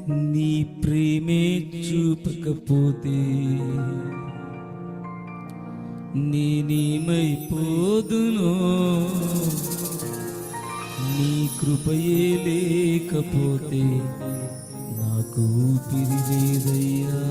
నీ ప్రేమే చూపకపోతే నేనేమైపోదునో, నీ కృపయే లేకపోతే నాకు ఊపిరి లేదయ్యా.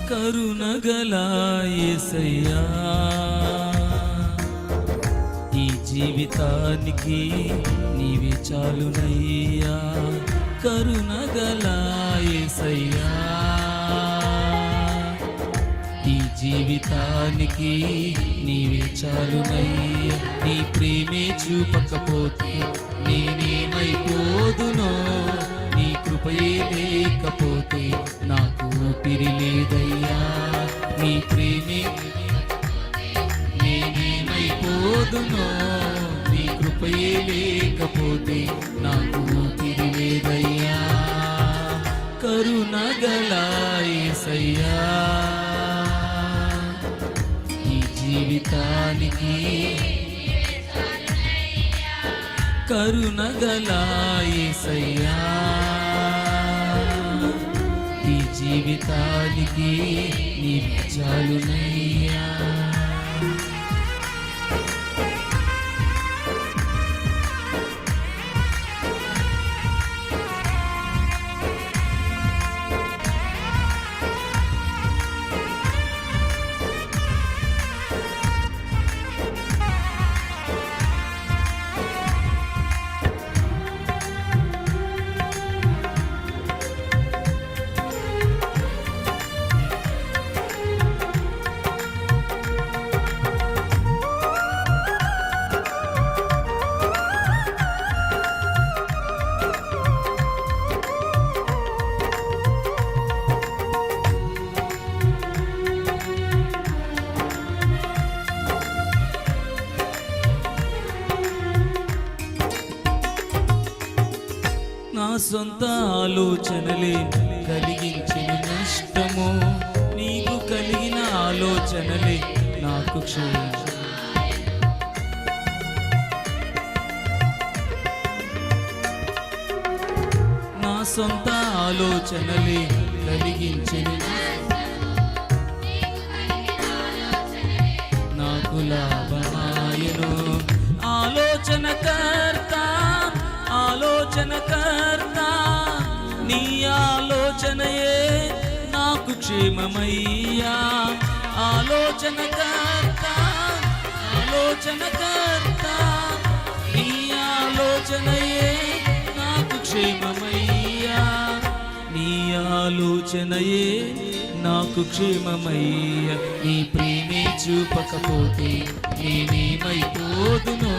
కరుణగల యేసయ్యా, ఈ జీవితానికి నీవే చాలునయ్యా. కరుణగల యేసయ్యా, ఈ జీవితానికి నీవే చాలునయ్యా. నీ ప్రేమే చూపకపోతే నేనేమైపోదునో, నీ కృపయే లేకపోతే నాకు ఊపిరి లేదయ్యా. నీ ప్రేమే నేనేమైపోదునో, నీ కృపయే లేకపోతే నాకు ఊపిరి లేదయ్యా. కరుణగల యేసయ్యా, ఈ జీవితానికి కరుణగల యేసయ్యా, ఈ జీవితానికి నీవే చాలునయ్యా. నా సొంత ఆలోచనలే కలిగించిన నష్టము, నీకు కలిగిన ఆలోచనలే నాకు క్షమించు. నా సొంత ఆలోచనలే కలిగించిన నాకు లాభమాయను. ఆలోచనకర్త ఆలోచనకర్త, నీ ఆలోచనయే నాకు క్షేమమయ్యా. ఆలోచనకర్త ఆలోచనకర్త, నీ ఆలోచనయే నాకు క్షేమమయ్యా. నీ ఆలోచనయే నాకు క్షేమమయ్యా. నీ ప్రేమే చూపకపోతే నేనేమైపోదునో,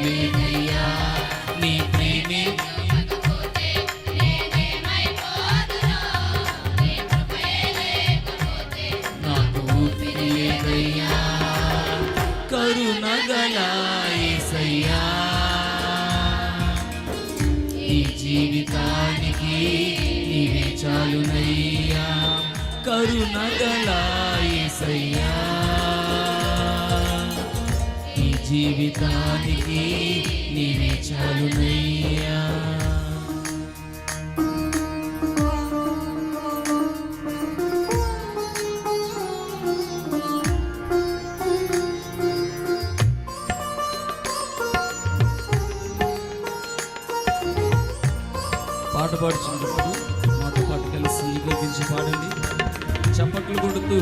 లేదయ్యా. నీ ప్రేమే నాకు ఊపిరి లేదయ్యా. కరుణగల యేసయ్యా, ఈ జీవితానికి నీవే చాలునయ్యా. కరుణగల యేసయ్యా, జీవితానికి నీవే చాలునయ్యా. పాట పాడుచున్నప్పుడు మాతో పాటు కలిసి గర్వించి పాడండి. చప్పట్లు కొడుతూ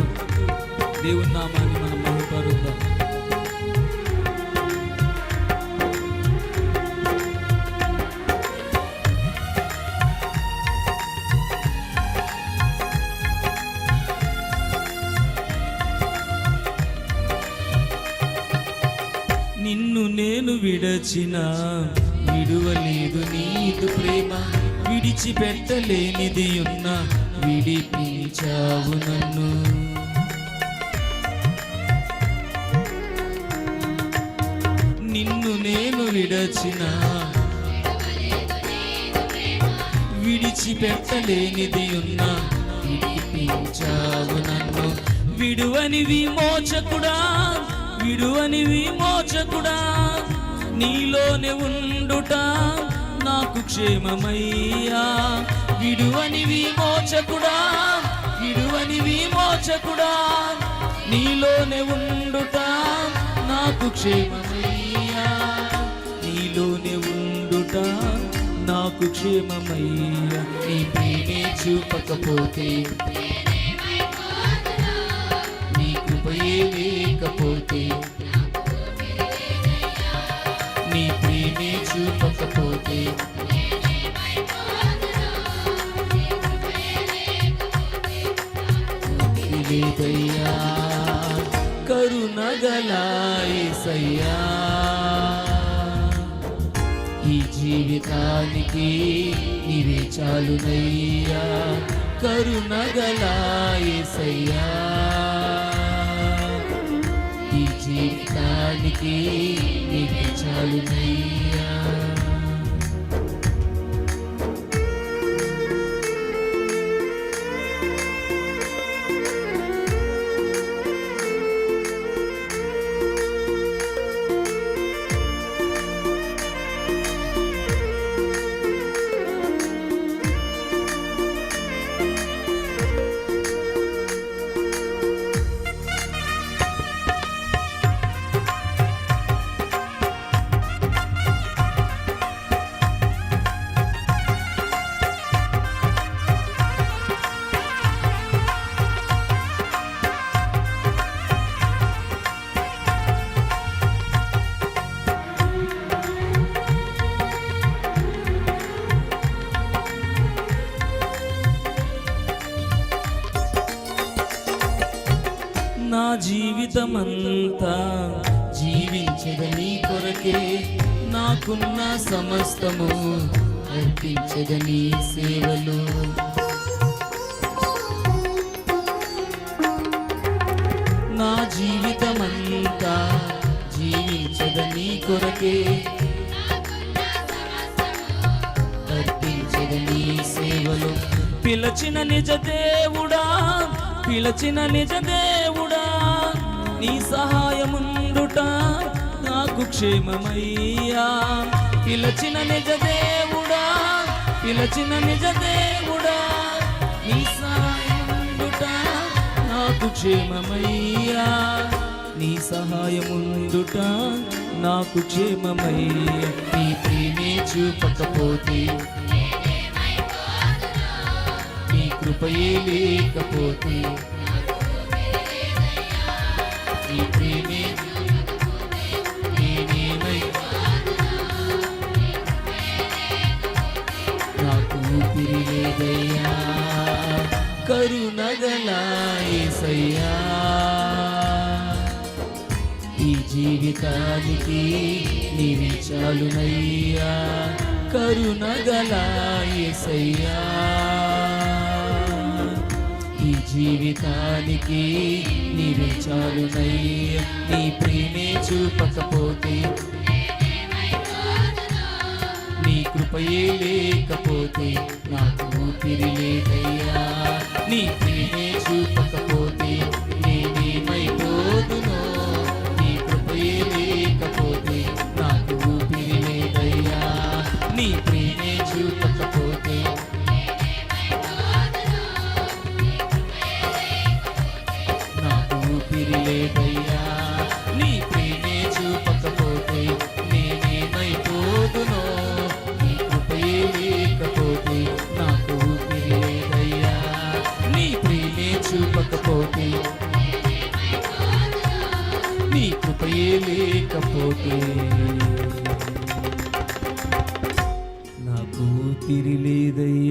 దేవుని నామాన్ని మనం మహిమపరుద్దాం. విడచిన విడువలేదు నీదు ప్రేమ, విడిచిపెట్టలేనిది ఉన్న విడిపించావు నన్ను. నిన్ను నేను విడచిన విడిచిపెట్టలేనిది ఉన్న విడిపించావు నన్ను. విడువని విమోచకుడా, విడువని విమోచకుడా, నీలోనే ఉండుట నాకు క్షేమమయ్యా. విడువని విమోచకుడా, విడువని విమోచకుడా, నీలోనే ఉండుట నాకు క్షేమమయ్యా. నీలోనే ఉండుట నాకు క్షేమమయ్యా. నీ ప్రేమే చూపకపోతే, నీ కృపయే లేకపోతే, నీ ప్రేమే చూపకపోతే, లేదయ్యా కరుణగలా యేసయ్యా. ఈ జీవితానికి నీవే చాలునయ్యా, కరుణగలా యేసయ్యా. ఈ జీవితానికి నీవే చాలునయ్యా. నా జీవితమంతా జీవించదని కొరకే, నాకున్న సమస్తము అర్పించదని సేవలు. నా జీవితమంతా జీవించదని కొరకే, అర్పించదని సేవలు. పిలచిన నిజ దేవుడా, పిలచిన నిజ దేవుడా, నీ సహాయముండుట నాకు క్షేమమయ్యా. పిలచిన నిజ దేవుడా, పిలచిన నిజ దేవుడా, నీ సహాయముండుట నాకు క్షేమమయ్యా. నీ సహాయముండుట నాకు క్షేమమయ్యా. నీ ప్రేమే చూపకపోతే, నీ కృపయే లేకపోతే, నీ ప్రేమే నేనేమై నాకు ఊపిరి లేదయ్యా, కరుణగలా యేసయ్యా. ఈ జీవితానికి నీవే చాలునయ్యా, కరుణగలా యేసయ్యా. ఈ జీవితానికి నీవే చాలునయ్యా. నీ ప్రేమే చూపకపోతే, నీ కృపయే లేకపోతే, నాకు ఊపిరి లేదయ్యా. నీ ప్రేమే చూపకపోతే నేనేమైపోదునో, నీ కృపయే లేకపోతే నాకు ఊపిరి లేదయ్యా. నీ ప్రేమే చూపకపోతే, నాకు ఊపిరి లేదయ్యా. నీ ప్రేమే చూపకపోతే నేనేమైపోదునో, నీ కృపయే లేకపోతే నాకు ఊపిరి లేదయ్యా. నీ ప్రేమే చూపకపోతే, నీ కృపయే లేకపోతే నాకు ఊపిరి లేదయ్యా.